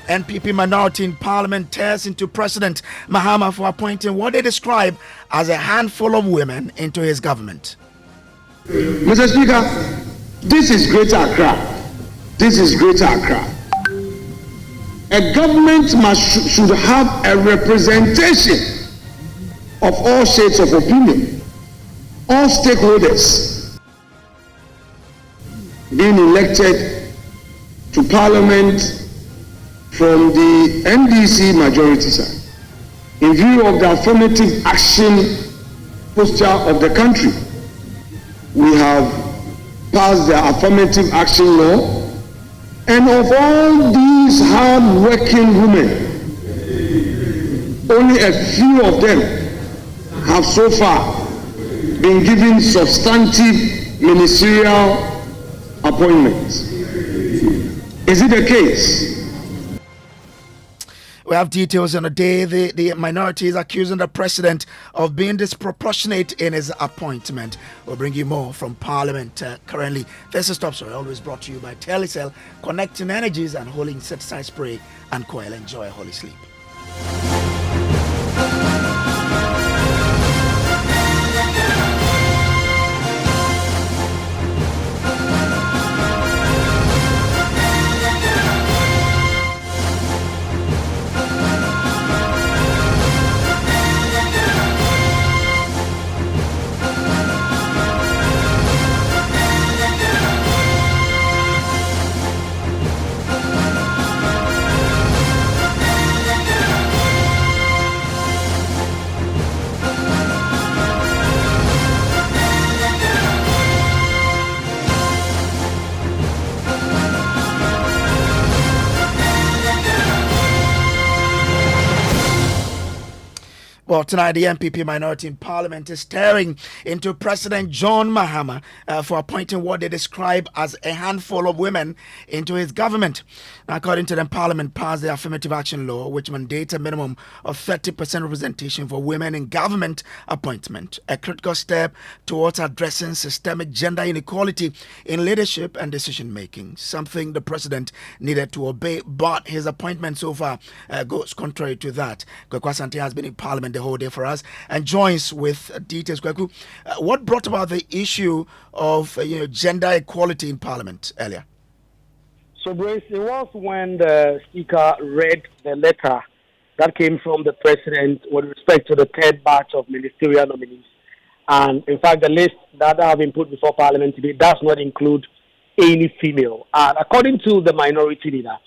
NPP minority in parliament tears into President Mahama for appointing what they describe as a handful of women into his government. Mr. Speaker, this is Greater Accra. This is Greater Accra. A government should have a representation of all shades of opinion, all stakeholders being elected to parliament from the NDC majority side. In view of the affirmative action posture of the country, we have passed the affirmative action law, and of all these hard-working women, only a few of them have so far been given substantive ministerial appointments. Is it the case? We have details on the day the minority is accusing the president of being disproportionate in his appointment. We'll bring you more from Parliament currently. This is Top Story, always brought to you by Telecel, connecting energies and holding insecticide spray and coil. Enjoy a holy sleep. Well, tonight the NPP minority in parliament is staring into President John Mahama for appointing what they describe as a handful of women into his government. Now, according to them, Parliament passed the affirmative action law, which mandates a minimum of 30% representation for women in government appointment, a critical step towards addressing systemic gender inequality in leadership and decision making, something the president needed to obey, but his appointment so far goes contrary to that. Kweku Asante has been in Parliament the whole day for us and joins with details. Kweku, what brought about the issue of gender equality in Parliament earlier? So, Grace, it was when the Speaker read the letter that came from the President with respect to the third batch of ministerial nominees. And, in fact, the list that have been put before Parliament today does not include any female. And according to the minority leader,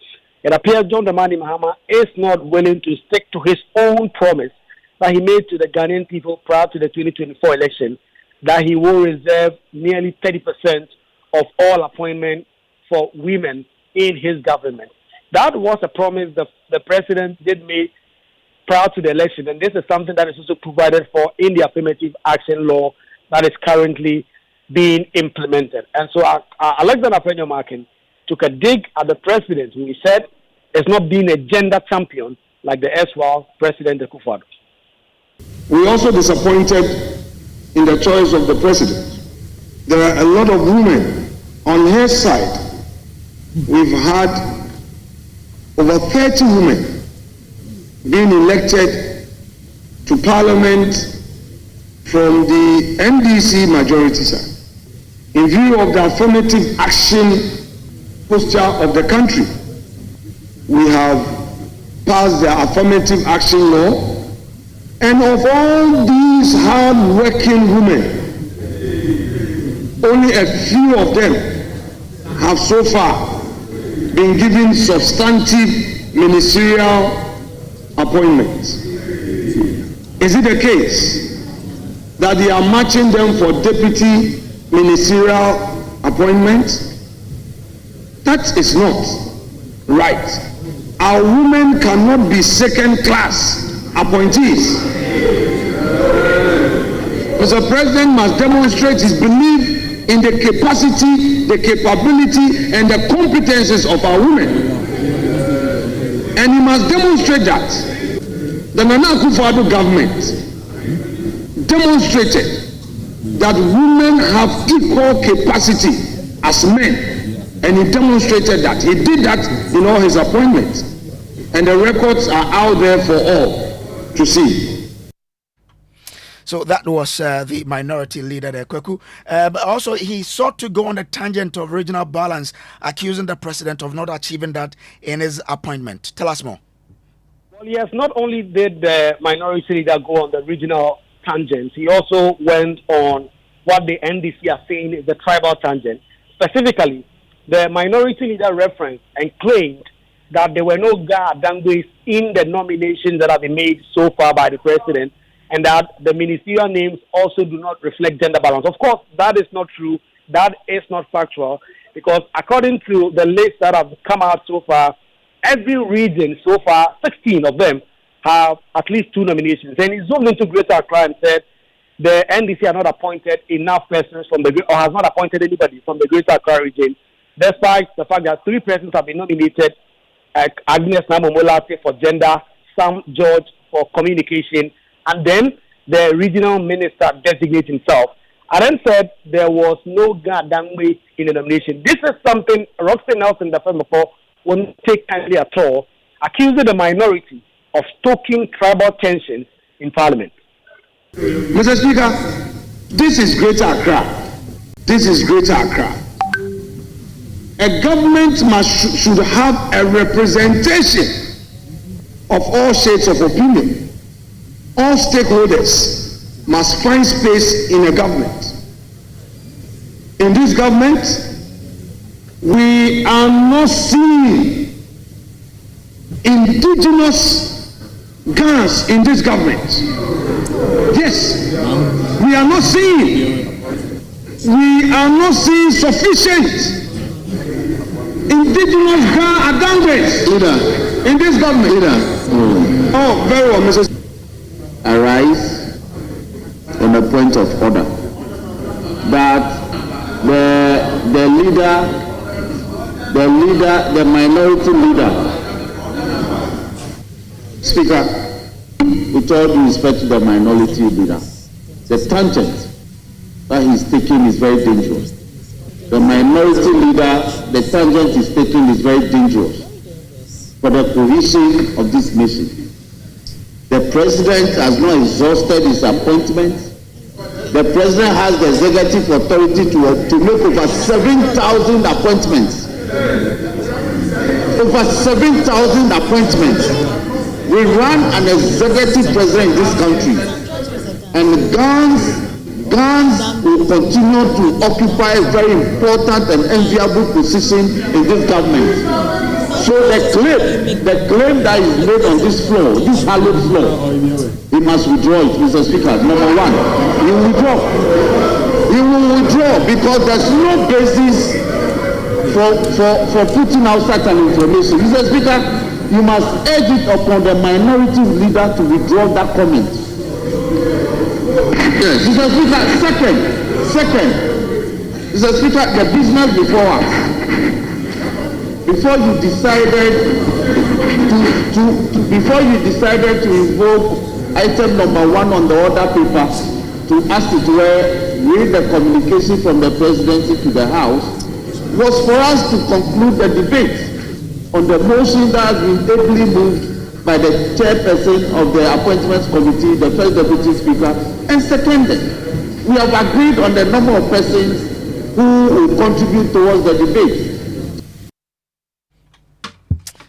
it appears John Dramani Mahama is not willing to stick to his own promise that he made to the Ghanaian people prior to the 2024 election, that he will reserve nearly 30% of all appointments for women in his government. That was a promise the president did make prior to the election, and this is something that is also provided for in the affirmative action law that is currently being implemented. And so Alexander Afenyo-Markin took a dig at the president, who he said is not being a gender champion like the erstwhile President Akufo-Addo. We're also disappointed in the choice of the president. There are a lot of women on his side. We've had over 30 women being elected to parliament from the NDC majority side. In view of the affirmative action posture of the country, we have passed the affirmative action law, and of all these hard-working women, only a few of them have so far been given substantive ministerial appointments. Is it the case that they are matching them for deputy ministerial appointments? That is not right. Our women cannot be second-class appointees. Mr. President must demonstrate his belief in the capacity, the capability, and the competences of our women. And he must demonstrate that. The Nana Akufo-Addo government demonstrated that women have equal capacity as men, and he demonstrated that. He did that in all his appointments. And the records are out there for all to see. So that was the minority leader there, Kweku. But also, he sought to go on a tangent of regional balance, accusing the president of not achieving that in his appointment. Tell us more. Well, yes, not only did the minority leader go on the regional tangent, he also went on what the NDC are saying is the tribal tangent. Specifically, the minority leader referenced and claimed that there were no Dangues in the nominations that have been made so far by the president, and that the ministerial names also do not reflect gender balance. Of course, that is not true. That is not factual, because according to the list that have come out so far, every region so far, 16 of them, have at least 2 nominations. And he zoomed into Greater Accra and said the NDC have not appointed enough persons from the, or has not appointed anybody from the Greater Accra region, despite the fact that 3 persons have been nominated, Agnes Namomolate for gender, Sam George for communication, and then the regional minister designate himself. I then said there was no Dangues in the nomination. This is something Roxanne Nelson, the firm before, won't take kindly at all, accusing the minority of stoking tribal tensions in parliament. Mr. Speaker, this is Greater Accra. This is Greater Accra. A government should have a representation of all shades of opinion. All stakeholders must find space in a government. In this government, we are not seeing indigenous guns in this government. Yes, we are not seeing. We are not seeing sufficient indigenous Dangues in this government. Oh, very well, Mrs. Arise on a point of order that the minority leader, Speaker, with all due respect to the minority leader, the tangent that he's taking is very dangerous. The minority leader, the tangent he's taking is very dangerous for the cohesion of this nation. The president has not exhausted his appointment. The president has the executive authority to make over 7,000 appointments. Over 7,000 appointments. We run an executive president in this country, and guns will continue to occupy a very important and enviable position in this government. So the claim that is made on this floor, this hallowed floor, he must withdraw it, Mr. Speaker. Number one, he will withdraw. He will withdraw because there's no basis for putting out such an information. Mr. Speaker, you must urge it upon the minority leader to withdraw that comment. Yes. Mr. Speaker, second, Mr. Speaker, the business before us. Before you decided to invoke item number 1 on the order paper to ask it to read the communication from the presidency to the House, was for us to conclude the debate on the motion that has been ably moved by the chairperson of the appointments committee, the first deputy speaker, and seconded. We have agreed on the number of persons who will contribute towards the debate.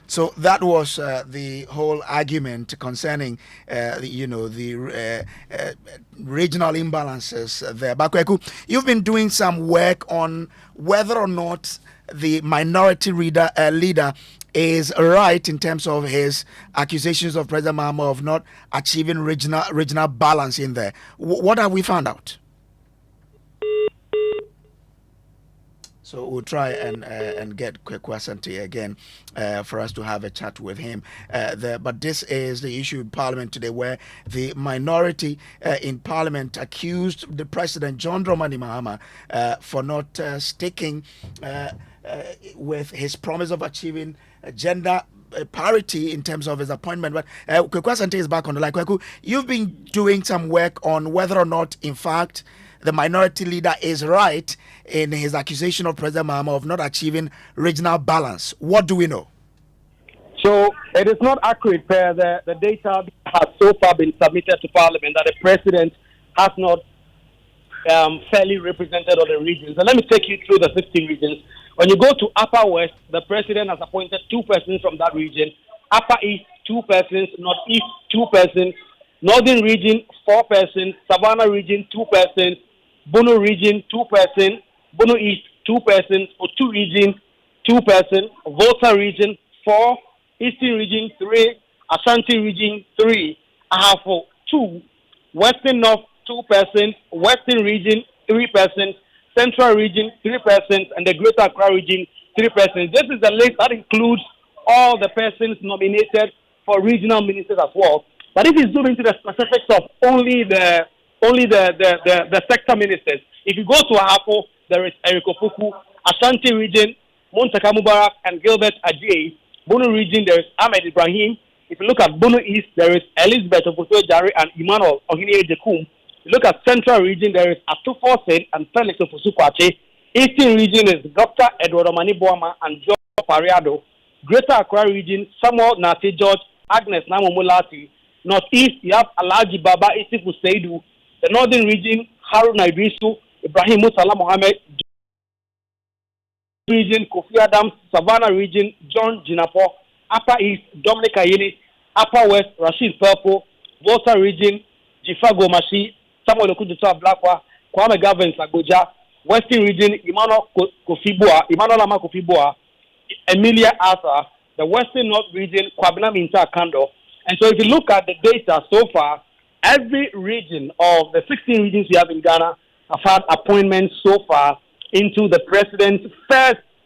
So that was the whole argument concerning, the regional imbalances there. Bakweku, you've been doing some work on whether or not the minority leader is right in terms of his accusations of President Mahama of not achieving regional balance in there. What have we found out? So we'll try and get Kwekwasanti again for us to have a chat with him there. But this is the issue in Parliament today, where the minority in Parliament accused the President, John Dramani Mahama, for not sticking with his promise of achieving gender parity in terms of his appointment. But Kwekwasanti is back on the line. Kweku, you've been doing some work on whether or not, in fact, the minority leader is right in his accusation of President Mahama of not achieving regional balance. What do we know? So It is not accurate per the data has so far been submitted to Parliament that the President has not fairly represented all the regions. And let me take you through the 16 regions. When you go to Upper West, the President has appointed 2 persons from that region. Upper East, 2 persons. Northeast, 2 persons. Northern Region, 4 persons. Savannah Region, 2 persons. Bono Region, 2 persons. Bono East, 2 persons. Otu Region, 2 persons. Volta Region, 4. Eastern Region, 3. Ashanti Region, 3. Ahafo, 2. Western North, 2 persons. Western Region, 3 persons. Central Region, 3 persons. And the Greater Accra Region, 3 persons. This is the list that includes all the persons nominated for regional ministers as well. But if you zoom into the specifics of only the sector ministers, if you go to Ahafo, there is Eric Opoku. Ashanti Region, Montaka Mubarak and Gilbert Ajay. Bono Region, there is Ahmed Ibrahim. If you look at Bono East, there is Elizabeth Ofoso-Jare and Emmanuel Ohini Ejekum. If you look at Central Region, there is Atufo Said and Felix Ofosu-Kwache. Eastern Region is Dr. Edward Omani Boama and George Pariado. Greater Accra Region, Samuel Nate George, Agnes Namomulati. Northeast, you have Alhaji Baba Isifu Seidu. The Northern Region, Haruna Idrisu, Ibrahim Musala Mohammed. Region, Kofi Adams. Savannah Region, John Jinapo. Upper East, Dominic Ayeni. Upper West, Rashid Purple. Volta Region, Jifago Mashi. Samuel Okujuta Blakwa. Kwame Gavin Sagoja. Western Region, Emmanuel Ama Kofibua. Emilia Arthur. The Western North Region, Kwabena Minta Kando. And so if you look at the data so far, every region of the 16 regions we have in Ghana have had appointments so far into the president's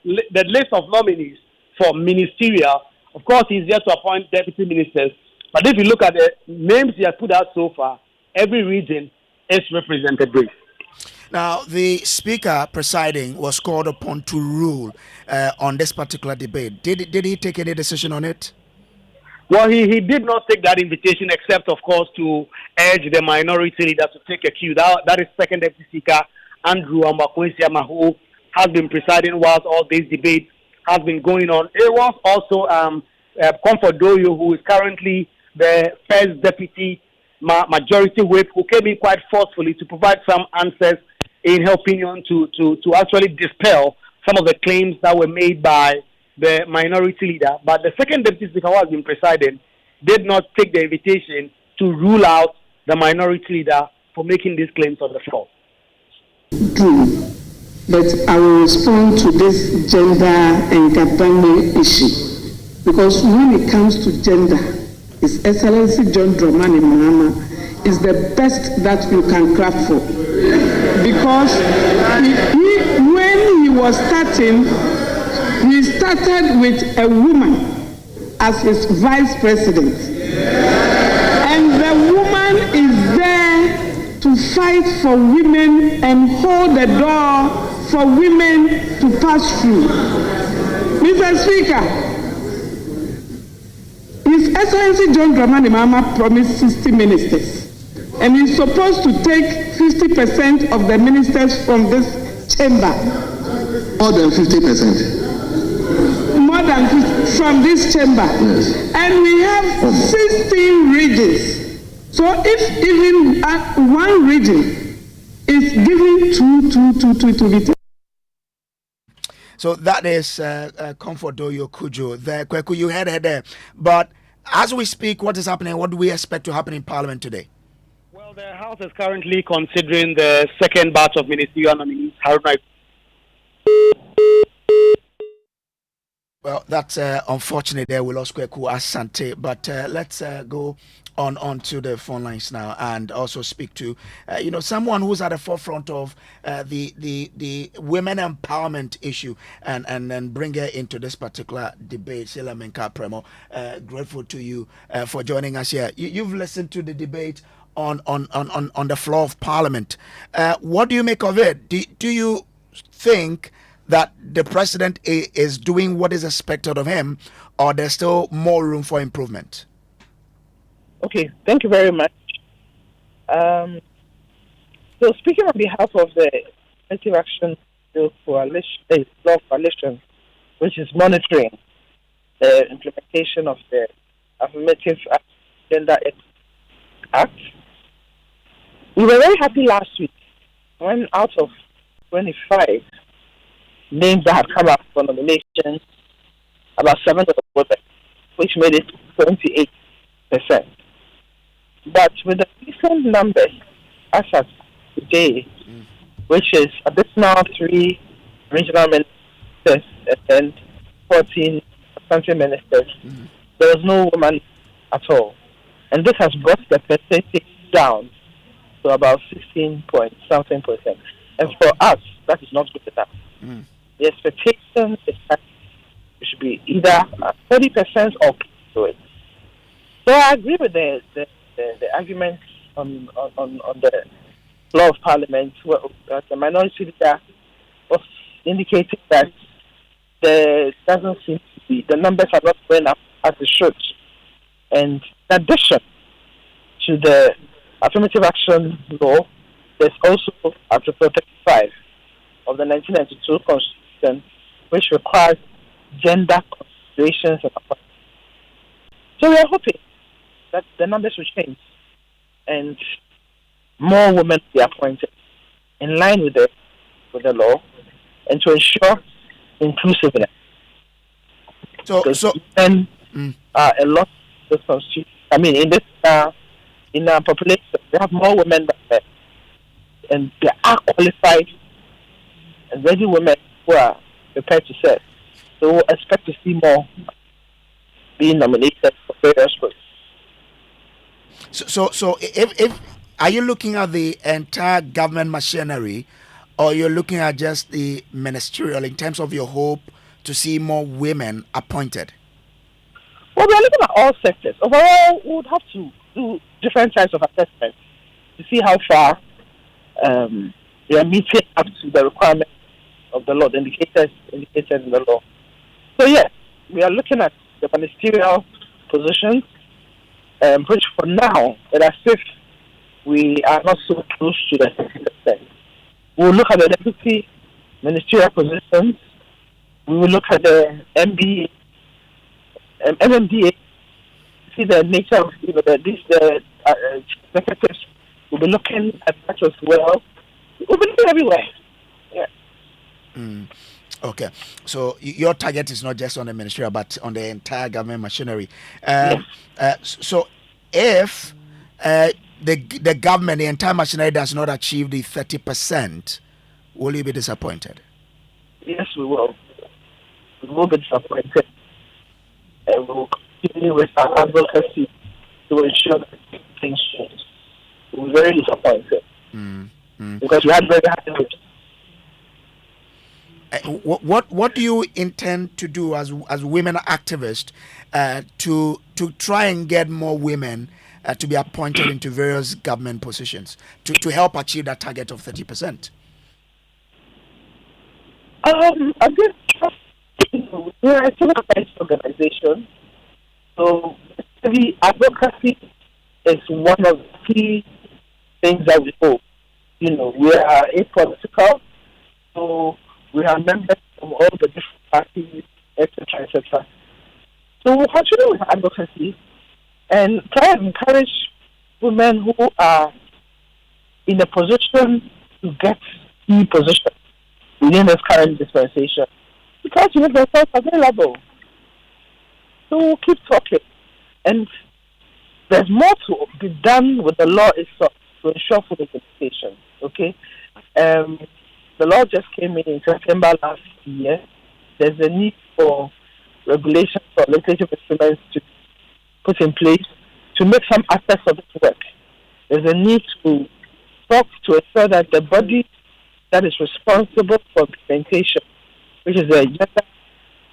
the list of nominees for ministerial. Of course, he's yet to appoint deputy ministers. But if you look at the names he has put out so far, every region is represented. Now, the speaker presiding was called upon to rule on this particular debate. Did he take any decision on it? Well, he did not take that invitation, except, of course, to urge the minority leader to take a cue. That is Second Deputy Speaker Andrew Ambakwensiama, who has been presiding whilst all this debate has been going on. It was also Comfort Doyo, who is currently the first deputy majority whip, who came in quite forcefully to provide some answers, in her opinion, to actually dispel some of the claims that were made by the minority leader. But the Second Deputy Speaker, who has been presiding, did not take the invitation to rule out the minority leader for making these claims on the floor. True, but I will respond to this gender and Gabani issue, because when it comes to gender, His Excellency John Dramani Mahama is the best that you can craft for, because when he was starting, he started with a woman as his vice president. And the woman is there to fight for women and hold the door for women to pass through. Mr. Speaker, His Excellency John Dramani Mahama promised 60 ministers. And he's supposed to take 50% of the ministers from this chamber. More than 50%. More than 50 from this chamber. Yes. And we have 16 regions. So if even one region is given two. So that is Comfort Doyo Kujo. The Kweku, you had her there. But as we speak, what is happening? What do we expect to happen in Parliament today? Well, the House is currently considering the second batch of ministerial nominees. Well, that's unfortunate there. We lost Kweku Asante. But let's go on to the phone lines now and also speak to, someone who's at the forefront of the women empowerment issue and bring her into this particular debate. Sheila Menka Premo, grateful to you for joining us here. You've listened to the debate on the floor of Parliament. What do you make of it? Do you think that the president is doing what is expected of him, or there's still more room for improvement? Okay, thank you very much. So speaking on behalf of the Affirmative Action Law Coalition, which is monitoring the implementation of the Affirmative Gender Act. We were very happy last week when out of 25 names that had come up for nominations, about 7 were women, which made it 28%. But with the recent numbers, as of today, which is additional 3 regional ministers and then 14 country ministers, there was no woman at all. And this has brought the percentage down to about 16-point-something%. And for us, that is not good enough. The expectation is that it should be either 30% or close to it. So I agree with the argument on the law of parliament, where the minority leader was indicating that there doesn't seem to be, the numbers are not going up as they should. And in addition to the affirmative action law, there's also Article 35 of the 1992 Constitution, which requires gender considerations and appointments. So we are hoping that the numbers will change and more women will be appointed in line with the law and to ensure inclusiveness. So men are a lot of this constitution. I mean, in our population, we have more women than men, and there are qualified and ready women who are prepared to serve. So we expect to see more being nominated for various posts. So if are you looking at the entire government machinery, or you're looking at just the ministerial in terms of your hope to see more women appointed? Well, we are looking at all sectors. Overall, we would have to do different types of assessments to see how far they are meeting up to the requirements of the law, the indicators indicated in the law. So yes, we are looking at the ministerial positions, which for now, it as if we are not so close to the 60%. We will look at the deputy ministerial positions. We will look at the MMDA, see the nature of the executives. We'll be looking at that as well. We'll be looking everywhere. Yeah. Okay, so your target is not just on the ministerial, but on the entire government machinery. So if the government, the entire machinery does not achieve the 30%, will you be disappointed? Yes, we will. We will be disappointed. And we will continue with our advocacy to ensure that things change. We were very disappointed because we had very high hopes. What do you intend to do as women activists to try and get more women to be appointed into various government positions to help achieve that target of 30%? I guess we're a civil rights organization, so the advocacy is one of the key things that we hope. We are apolitical, so we are members of all the different parties, etc., etc. So we'll continue with advocacy and try and encourage women who are in a position to get key positions within this current dispensation, because you make themselves available. So we'll keep talking. And there's more to be done with the law itself to ensure full implementation. Okay? The law just came in September last year. There's a need for regulations or legislative instruments to put in place to make some aspects of it work. There's a need to talk to ensure that the body that is responsible for implementation, which is the Gender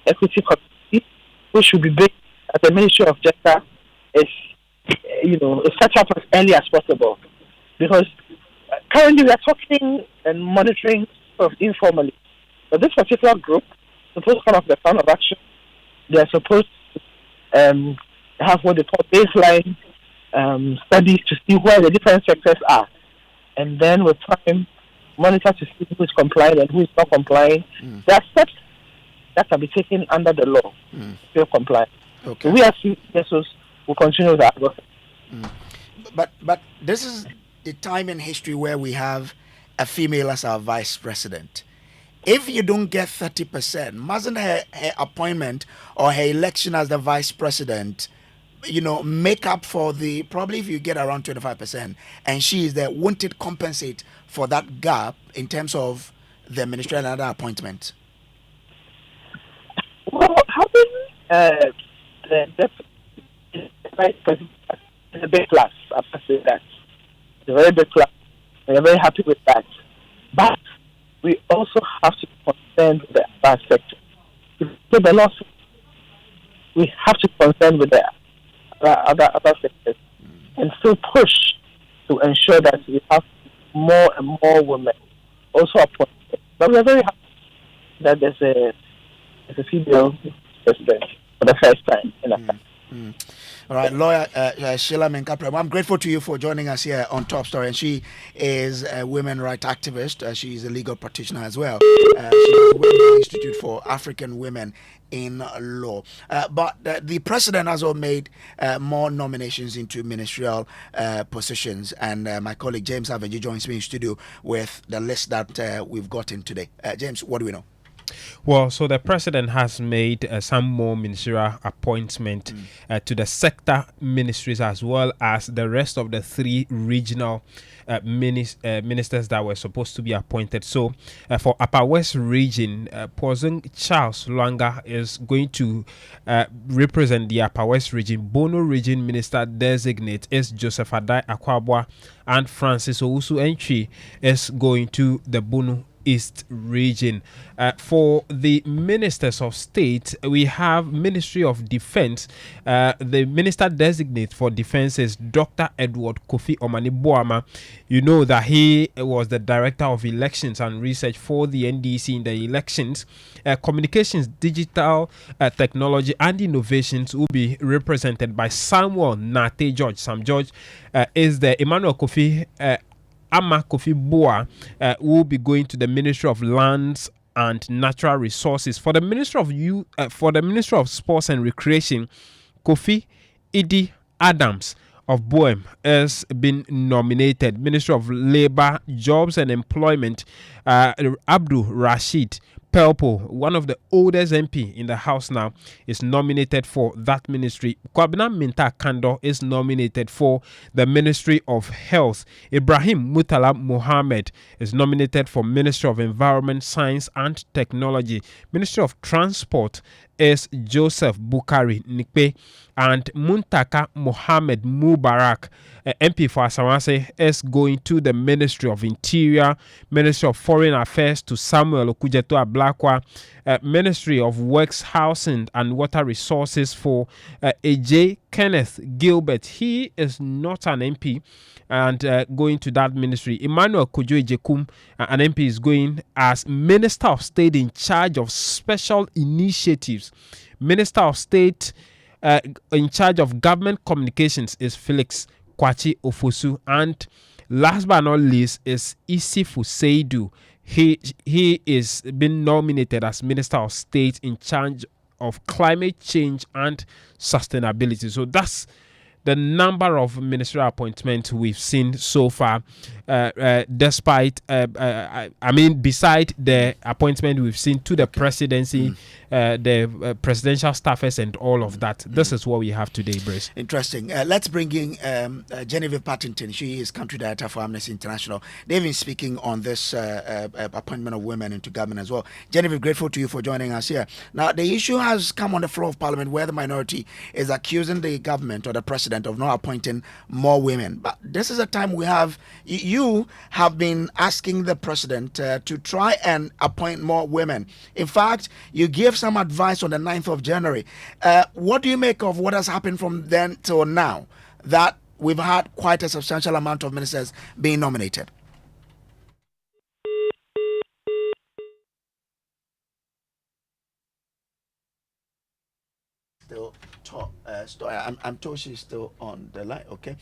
Equity Committee, which should be based at the Ministry of Gender, is set up as early as possible. Because currently we are talking and monitoring sort of informally. But this particular group is supposed to come up with a plan of action. They are supposed to have what they call baseline studies to see where the different sectors are. And then with time, monitor to see who is complying and who is not complying. There are steps that can be taken under the law to feel compliant. Okay. So we as CSOs we'll continue with advocacy. But this is the time in history where we have a female as our vice president. If you don't get 30%, mustn't her appointment or her election as the vice president, make up for the, probably if you get around 25% and she is there, won't it compensate for that gap in terms of the ministerial and other appointment? Well, having the vice president is a big plus. I must say that. It's a very big plus. We are very happy with that. But we also have to be concerned with the other sector. We have to be concerned with the other sectors and still push to ensure that we have more and more women also appointed. But we are very happy that there's a female president for the first time in our country. All right, lawyer Sheila Menkapre, I'm grateful to you for joining us here on Top Story. And she is a women rights activist. She is a legal practitioner as well. She is the Women's Institute for African Women in Law. But the president has also made more nominations into ministerial positions. And my colleague James Aveji joins me in studio with the list that we've gotten today. James, what do we know? Well, so the president has made some more ministerial appointment to the sector ministries as well as the rest of the 3 regional ministers that were supposed to be appointed. So for Upper West region, Pozung Charles Lwanga is going to represent the Upper West region. Bono region minister designate is Joseph Adai Akwabwa, and Francis Owusu Entry is going to the Bono East region. For the ministers of state, we have Ministry of Defense. The minister designate for defense is Dr. Edward Kofi Omani-Boama. You know that he was the director of elections and research for the NDC in the elections. Communications, digital technology and innovations will be represented by Samuel Nate George. Sam George is the Emmanuel Kofi Ama Kofi Boa will be going to the Ministry of Lands and Natural Resources. For the Ministry of Sports and Recreation, Kofi Idi Adams of Boem has been nominated. Ministry of Labour, Jobs and Employment, Abdul Rashid Pelpo, one of the oldest MP in the House now, is nominated for that ministry. Kwabena Minta Kando is nominated for the Ministry of Health. Ibrahim Mutala Mohammed is nominated for Ministry of Environment, Science and Technology. Ministry of Transport is Joseph Bukari Nikpe, and Muntaka Mohammed Mubarak, MP for Asamase, is going to the Ministry of Interior. Ministry of Foreign Affairs to Samuel Okujeto Ablakwa. Ministry of Works, Housing and Water Resources for AJ Kenneth Gilbert. He is not an MP and going to that ministry. Emmanuel Kojo Ejekum, an MP, is going as Minister of State in charge of special initiatives. Minister of State in charge of government communications is Felix Kwachi Ofosu, and last but not least is Isifu Seidu. He is been nominated as Minister of State in charge of climate change and sustainability. So that's the number of ministerial appointments we've seen so far, despite, beside the appointment we've seen to the presidency, the presidential staffers and all of that. This is what we have today, Brace. Interesting. Let's bring in Genevieve Partington. She is country director for Amnesty International. They've been speaking on this appointment of women into government as well. Genevieve, grateful to you for joining us here. Now, the issue has come on the floor of Parliament where the minority is accusing the government or the president of not appointing more women. But this is a time we have, you have been asking the president to try and appoint more women. In fact, you gave some advice on the 9th of January. What do you make of what has happened from then till now, that we've had quite a substantial amount of ministers being nominated? Still top story. I'm told she's still on the line. Okay.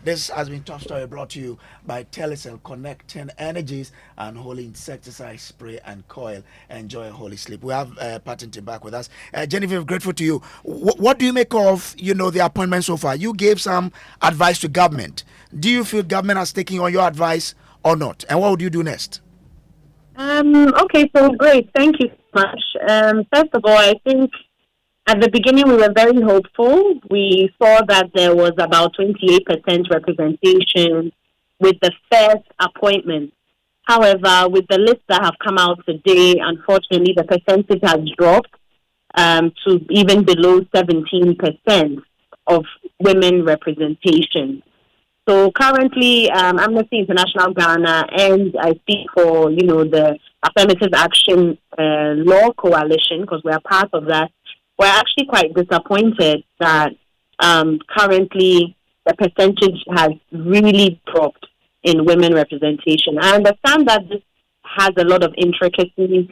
This has been top story brought to you by Telecel, connecting energies and holy insecticide spray and coil. Enjoy a holy sleep. We have Patented back with us. Jennifer, grateful to you. What do you make of the appointment so far? You gave some advice to government. Do you feel government has taken on your advice or not? And what would you do next? Okay, so great. Thank you so much. First of all, I think at the beginning we were very hopeful. We saw that there was about 28% representation with the first appointment. However, with the lists that have come out today, unfortunately, the percentage has dropped to even below 17% of women representation. So currently, Amnesty International Ghana, and I speak for, the Affirmative Action Law Coalition, because we're part of that, we're actually quite disappointed that currently the percentage has really dropped in women representation. I understand that this has a lot of intricacies,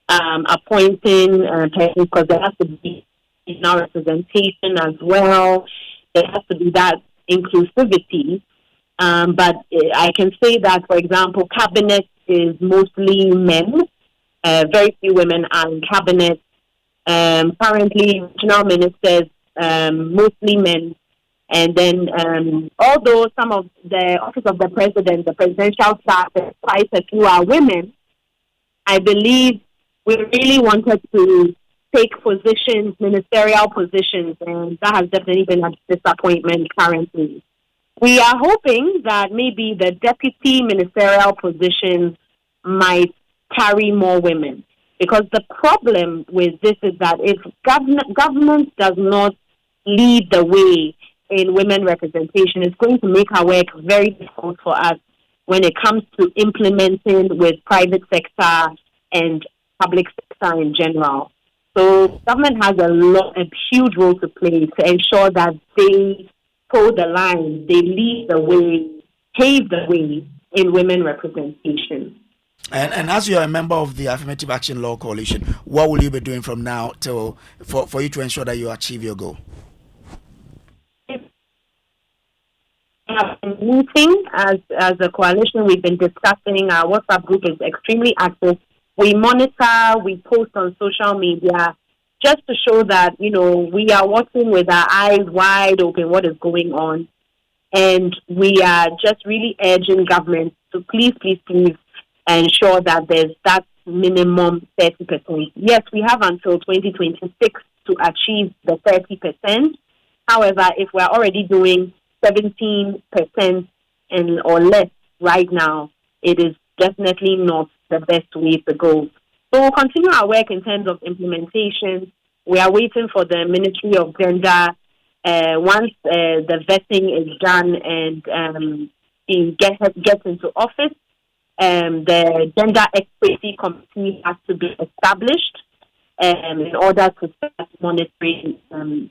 appointing persons, because there has to be representation as well. There has to be that inclusivity, but I can say that, for example, cabinet is mostly men. Very few women are in cabinet. Currently, regional ministers, mostly men. And then, although some of the office of the president, the presidential staff, quite a few are women, I believe we really wanted to take positions, ministerial positions, and that has definitely been a disappointment currently. We are hoping that maybe the deputy ministerial positions might carry more women, because the problem with this is that if government does not lead the way in women representation, it's going to make our work very difficult for us when it comes to implementing with private sector and public sector in general. So government has a huge role to play to ensure that they toe the line, they lead the way, pave the way in women representation. And as you're a member of the Affirmative Action Law Coalition, what will you be doing from now till for you to ensure that you achieve your goal? Meeting as a coalition, we've been discussing. Our WhatsApp group is extremely active. We monitor, we post on social media just to show that, we are watching with our eyes wide open what is going on. And we are just really urging government to please ensure that there's that minimum 30%. Yes, we have until 2026 to achieve the 30%. However, if we're already doing 17% or less right now, it is definitely not the best way to go. So we'll continue our work in terms of implementation. We are waiting for the Ministry of Gender. Once the vetting is done and he gets into office, the Gender Equity Committee has to be established in order to start monitoring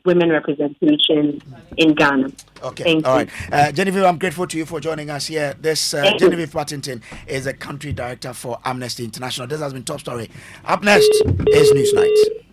women representation in Ghana. Okay, Thank all you. right. Genevieve, I'm grateful to you for joining us here. This Genevieve Partington is a country director for Amnesty International. This has been Top Story. Up next is Newsnight.